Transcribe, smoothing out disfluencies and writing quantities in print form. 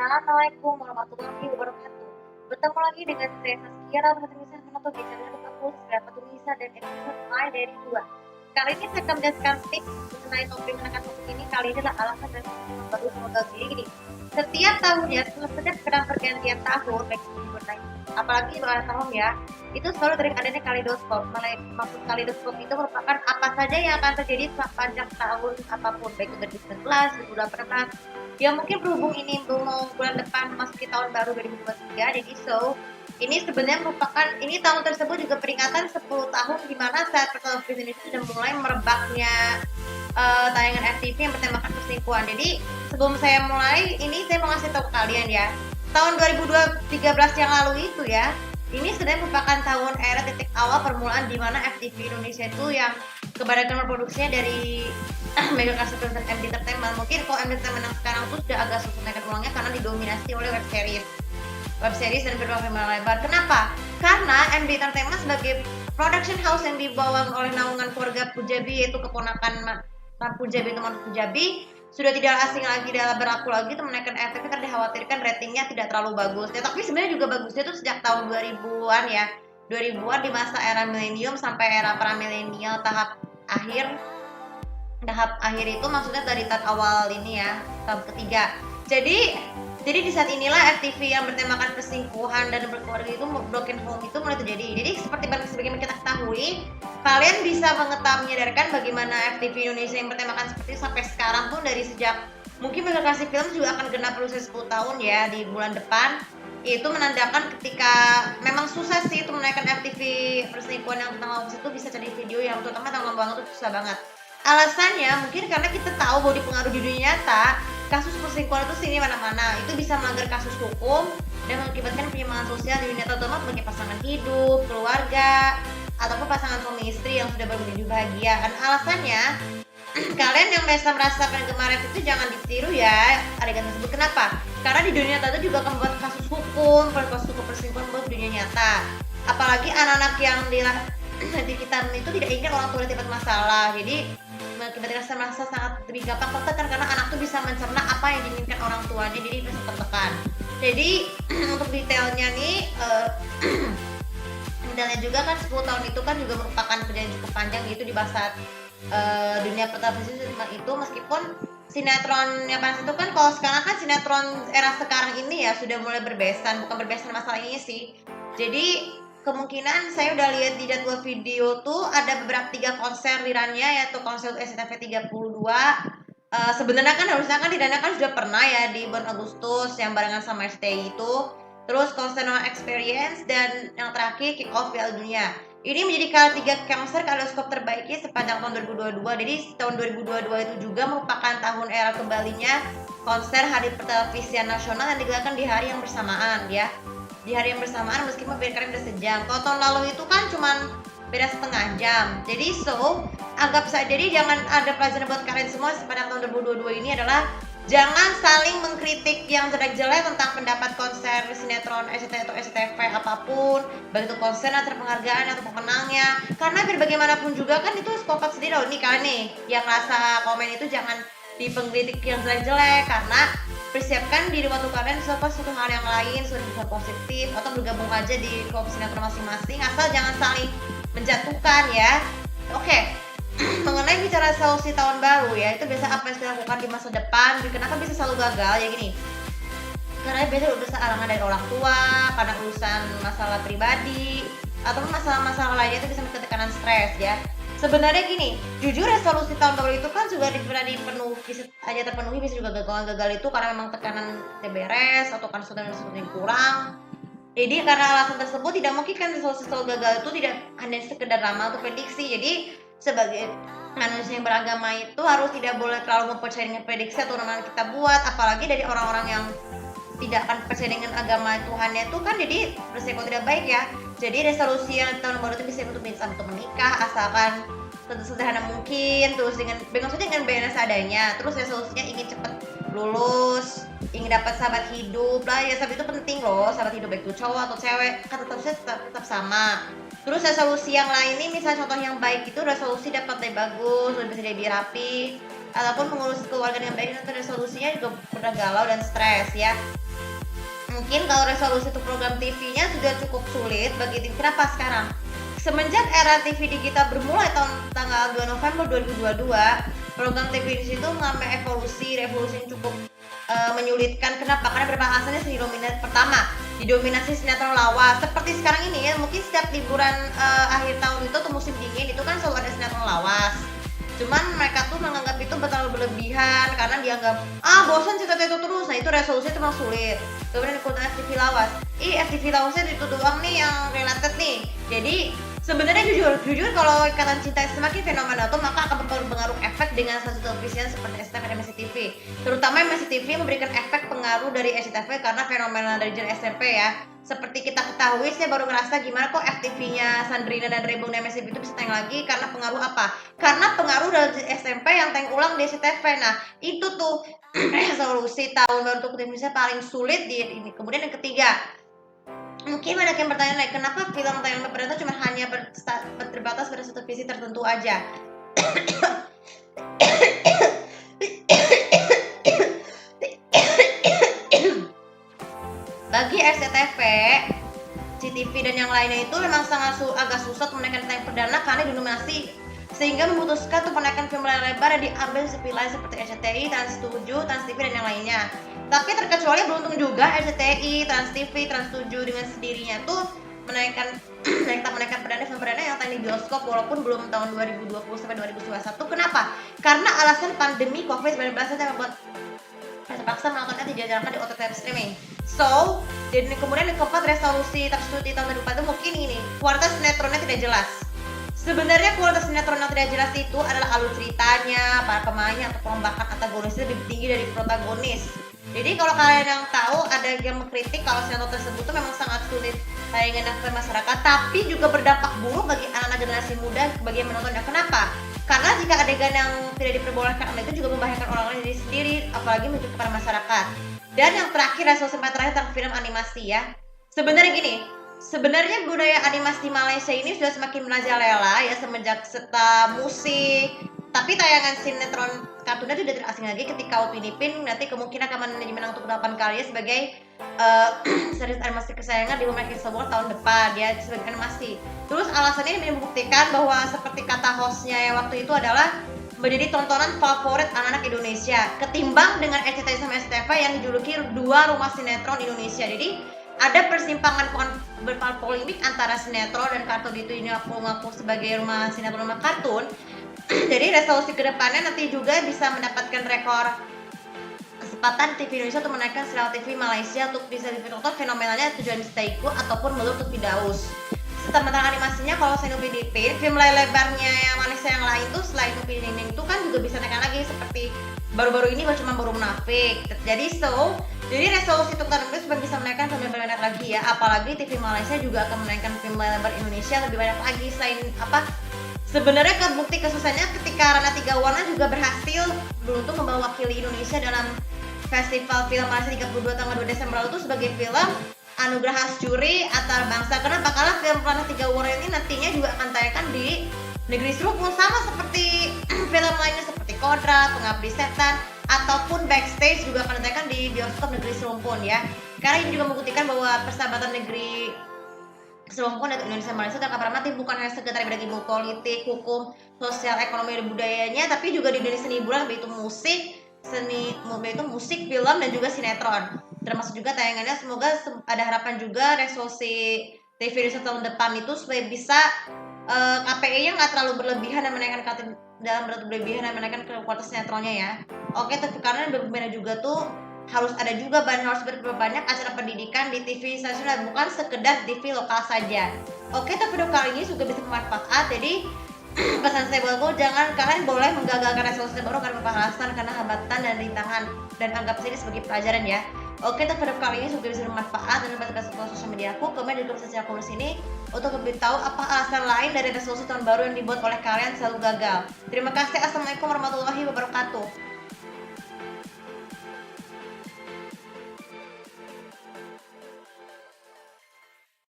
Assalamualaikum warahmatullahi wabarakatuh. Bertemu lagi dengan saya Saskia dalam tulisan menutup di channel aku Segera Tulisan dan episode mulai dari 2. Kali ini saya akan menjelaskan tips mengenai topik menekan topik ini. Kali ini adalah alasan dan yang baru semoga gini. Setiap tahunnya, setiap sedang pergantian tahun, baik itu apalagi ulang tahun ya, itu selalu sering adanya kaleidoskop. Maksud kaleidoskop itu merupakan apa saja yang akan terjadi sepanjang tahun apapun, baik itu 2019, 2018, ya mungkin berhubung ini mau bulan depan memasuki tahun baru 2023, jadi ini sebenarnya merupakan tahun tersebut juga peringatan 10 tahun di mana saat pertelevisian itu sudah mulai merebaknya tayangan FTV yang bertemakan perselingkuhan. Jadi sebelum saya mulai ini saya mau ngasih tahu ke kalian ya, tahun 2013 yang lalu itu ya, ini sebenarnya merupakan tahun era titik awal permulaan di mana FTV Indonesia itu yang kebanyakan produksinya dari Mega Kasih dan MD Entertainment. Mungkin kalau MD Entertainment yang sekarang tuh sudah agak susah naikkan ulangnya karena didominasi oleh web series dan film lebar. Kenapa? Karena MD Entertainment sebagai production house yang dibawa oleh naungan keluarga Pujabi, yaitu keponakan Pujabi itu Mantu Pujabi, sudah tidak asing lagi dalam berlaku lagi itu menaikkan FTV karena dikhawatirkan ratingnya tidak terlalu bagus. Ya, tapi sebenarnya juga bagusnya itu sejak tahun 2000-an ya. 2000-an di masa era milenium sampai era pra-milenial tahap akhir itu maksudnya dari tahap awal ini ya, tahap ketiga. Jadi di saat inilah FTV yang bertemakan perselingkuhan dan berkeluarga itu broken home itu mulai terjadi. Jadi seperti sebagaimana kita ketahui, kalian bisa menyadarkan bagaimana FTV Indonesia yang bertemakan seperti itu sampai sekarang pun dari sejak mungkin Mega Kasih Film juga akan genap berusia 10 tahun ya di bulan depan. Itu menandakan ketika memang susah sih itu menaikkan FTV perselingkuhan yang tentang hoax itu bisa cari video yang terutama tentang banget itu susah banget. Alasannya mungkin karena kita tahu bahwa dipengaruhi di dunia nyata kasus perselingkuhan itu sini mana-mana, itu bisa melanggar kasus hukum dan mengakibatkan penyimpangan sosial di dunia terutama bagi pasangan hidup, keluarga, ataupun pasangan suami istri yang sudah berhubungan bahagia. Dan alasannya kalian yang biasa merasa penggemar itu jangan ditiru ya adegan tersebut. Kenapa? Karena di dunia nyata juga akan membuat kasus hukum perselingkuhan membuat dunia nyata. Apalagi anak-anak yang di kita itu tidak ingin orang tua dapat masalah. Jadi mengakibatkan rasa merasa sangat lebih gampang tertekan karena anak tuh bisa mencerna apa yang diinginkan orang tuanya, jadi bisa tertekan. Jadi untuk detailnya nih detailnya juga kan 10 tahun itu kan juga merupakan perjalanan cukup panjang gitu di bahasa dunia pertelevisian itu, meskipun sinetronnya pas itu kan kalau sekarang kan sinetron era sekarang ini ya sudah mulai berbesan, bukan berbesan masalah ini sih. Jadi kemungkinan saya udah lihat di jadwal video tuh ada beberapa 3 konser lirannya, yaitu konser SCTV 32. Sebenarnya kan harusnya kan di Dana kan sudah pernah ya di bulan Agustus yang barengan sama STI itu. Terus konser No Experience dan yang terakhir Kick Off Piala Dunia. Ini menjadi konser kaleidoskop terbaiknya sepanjang tahun 2022. Jadi tahun 2022 itu juga merupakan tahun era kembalinya konser Hari Pertelevisian Nasional yang digelarkan di hari yang bersamaan ya. Di hari yang bersamaan meskipun beda kalian udah sejam. Kalau tahun lalu itu kan cuman beda setengah jam. Jadi anggap saja, jadi jangan ada pelajaran buat kalian semua sepanjang tahun 2022 ini adalah jangan saling mengkritik yang jelek-jelek tentang pendapat konser sinetron SCTV atau SCTV apapun, baik itu konser atau penghargaan atau pemenangnya. Karena biar bagaimanapun juga kan itu skopat sendiri loh. Nih kalian nih yang rasa komen itu jangan dipengkritik yang jelek-jelek, karena persiapkan diri waktu kalian suatu hal yang lain, suatu hal positif, atau bergabung aja di kelompok sinetron masing-masing, asal jangan saling menjatuhkan ya. Oke. Mengenai bicara solusi tahun baru ya, itu biasa apa yang saya lakukan di masa depan, kenapa bisa selalu gagal ya gini, karena biasanya udah arangan dari orang tua, karena urusan masalah pribadi atau masalah-masalah lainnya itu bisa menyebabkan tekanan stres ya. Sebenarnya gini, jujur resolusi tahun baru itu kan juga pernah dipenuhi, bisa aja terpenuhi, bisa juga gagal itu karena memang tekanan tidak beres atau karena sesuatu yang kurang. Jadi karena alasan tersebut tidak mungkin kan resolusi selalu gagal itu tidak hanya sekedar ramal atau prediksi. Jadi sebagai manusia yang beragama itu harus tidak boleh terlalu mempercayai dengan prediksi atau ramalan kita buat, apalagi dari orang-orang yang tidak akan percaya dengan agama Tuhannya itu kan jadi beresiko tidak baik ya. Jadi resolusi yang tahun baru itu bisa untuk menikah asalkan sederhana mungkin, terus dengan bayar seadanya, terus resolusinya ingin cepat lulus, ingin dapat sahabat hidup lah ya, sahabat itu penting loh, sahabat hidup baik itu cowok atau cewek kan tetap sama. Terus resolusi yang lain nih, misalnya contoh yang baik itu resolusi dapat lebih bagus, lebih bisa lebih rapi, ataupun mengurus keluarga dengan baik, atau resolusinya juga pernah galau dan stres ya. Mungkin kalau resolusi untuk program TV-nya sudah cukup sulit bagi tim. Kenapa sekarang? Semenjak era TV digital bermulai tanggal 2 November 2022, program TV di situ mengalami revolusi yang cukup menyulitkan. Kenapa? Karena beberapa alasannya didominasi sinetron lawas. Seperti sekarang ini ya, mungkin setiap liburan akhir tahun itu atau musim dingin itu kan selalu ada sinetron lawas. Cuman mereka tuh menganggap itu terlalu berlebihan karena dianggap bosan cerita itu terus. Nah itu resolusi itu memang sulit. Kemudian ikutan FTV lawas. FTV lawasnya itu doang nih yang related nih. Jadi sebenarnya jujur kalau ikatan cinta semakin fenomenal tuh, maka akan berpengaruh efek dengan stasiun televisi seperti SCTV dan MNCTV. Terutama MNCTV memberikan efek pengaruh dari SCTV karena fenomena dari Gen SMP ya. Seperti kita ketahui, saya baru ngerasa gimana kok FTV-nya Sandrina dan Rebung dan MNCTV itu bisa tayang lagi. Karena pengaruh apa? Karena pengaruh dari SMP yang tayang ulang di SCTV. Nah itu tuh resolusi tahun baru untuk Indonesia paling sulit di ini. Kemudian yang ketiga, mungkin banyak yang bertanya, kenapa film tayangan pemerintah cuma hanya terbatas pada satu visi tertentu aja? Bagi SCTV, CTV dan yang lainnya itu memang sangat agak susah untuk menaikkan tayang perdana karena didominasi, sehingga memutuskan untuk menaikkan film layar lebar yang diambil lain seperti RCTI, Trans 7, Trans TV dan yang lainnya. Tapi terkecuali beruntung juga RCTI, Trans TV, Trans 7 dengan sendirinya tuh menaikkan perdana film perdana yang tayang di bioskop walaupun belum tahun 2020 sampai 2021. Kenapa? Karena alasan pandemi COVID-19 yang membuat terpaksa menontonnya tidak dijalankan di OTT streaming. So, dan kemudian yang keempat, resolusi tersulit di tahun depan itu mungkin ini, kualitas sinetronnya tidak jelas. Sebenarnya kualitas sinetron yang tidak jelas itu adalah alur ceritanya, para pemainnya atau perombakan antagonisnya lebih tinggi dari protagonis. Jadi kalau kalian yang tahu, ada yang mengkritik kalau sinetron tersebut itu memang sangat sulit tayangan ke masyarakat, tapi juga berdampak buruk bagi anak-anak generasi muda bagi yang menontonnya. Kenapa? Karena jika adegan yang tidak diperbolehkan itu juga membahayakan orang lain diri sendiri, apalagi menunjuk kepada masyarakat. Dan yang terakhir, resolusi terakhir tentang film animasi ya. Sebenarnya budaya animasi Malaysia ini sudah semakin merajalela ya semenjak serta musik. Tapi tayangan sinetron kartunnya sudah tidak asing lagi ketika Upin Ipin nanti kemungkinan akan menang untuk 8 kali sebagai series animasi kesayangan di Microsoft Award tahun depan ya sebagai animasi. Terus alasannya ini membuktikan bahwa seperti kata hostnya yang waktu itu adalah menjadi tontonan favorit anak-anak Indonesia ketimbang dengan RCTI sama SCTV yang dijuluki dua rumah sinetron Indonesia. Jadi ada persimpangan polemik antara sinetron dan kartun itu, ini aku ngaku sebagai rumah sinetron rumah kartun. Jadi resolusi kedepannya nanti juga bisa mendapatkan rekor kesempatan TV Indonesia untuk menaikkan serial TV Malaysia untuk bisa ditonton fenomenalnya tujuan Stayku ataupun Melur untuk Firdaus. Tentang animasinya, kalau selain Upin Ipin, film layar lebarnya yang Malaysia yang lain tuh selain Upin Ipin itu kan juga bisa naikkan lagi seperti baru-baru ini cuma baru Munafik. Jadi resolusi untuk tahun ini supaya bisa menaikkan film lebih banyak lagi ya. Apalagi TV Malaysia juga akan menaikkan film layar lebar Indonesia lebih banyak lagi. Selain apa? Sebenarnya kebukti kesusahannya ketika Rana Tiga Warna juga berhasil beruntung mewakili Indonesia dalam Festival Film Malaysia 32 tanggal 2 Desember lalu itu sebagai film Anugerah Khas Juri Antar Bangsa. Kenapa? Karena film Rana Tiga Warna ini nantinya juga akan tayangkan di Negeri Serupun sama seperti film lainnya seperti Kodrat, Pengabdi Setan ataupun Backstage juga akan ditayangkan di bioskop Negeri Serupun ya. Karena ini juga membuktikan bahwa persahabatan negeri Serupun dan Indonesia Malaysia dan kabar mati bukan hanya sekedar bidang ilmu politik, hukum, sosial, ekonomi dan budayanya, tapi juga di dunia seni hiburan yaitu musik, film dan juga sinetron. Termasuk juga tayangannya, semoga ada harapan juga resolusi TV Indonesia tahun depan itu supaya bisa KPI-nya nggak terlalu berlebihan dan menaikkan kualitas sinetronnya ya. Oke, tapi karena berbeda juga tuh harus berbanyak acara pendidikan di TV stasiun dan bukan sekedar TV lokal saja. Oke, tapi video kali ini juga bisa bermanfaat. Jadi pesan saya buat kalian boleh menggagalkan resolusi baru karena alasan karena hambatan dan rintangan dan anggap ini sebagai pelajaran ya. Oke, tapi video kali ini juga bisa bermanfaat dan baca sosial media aku, komen di grup sosial aku di sini untuk lebih tahu apa alasan lain dari resolusi tahun baru yang dibuat oleh kalian selalu gagal. Terima kasih. Assalamualaikum warahmatullahi wabarakatuh.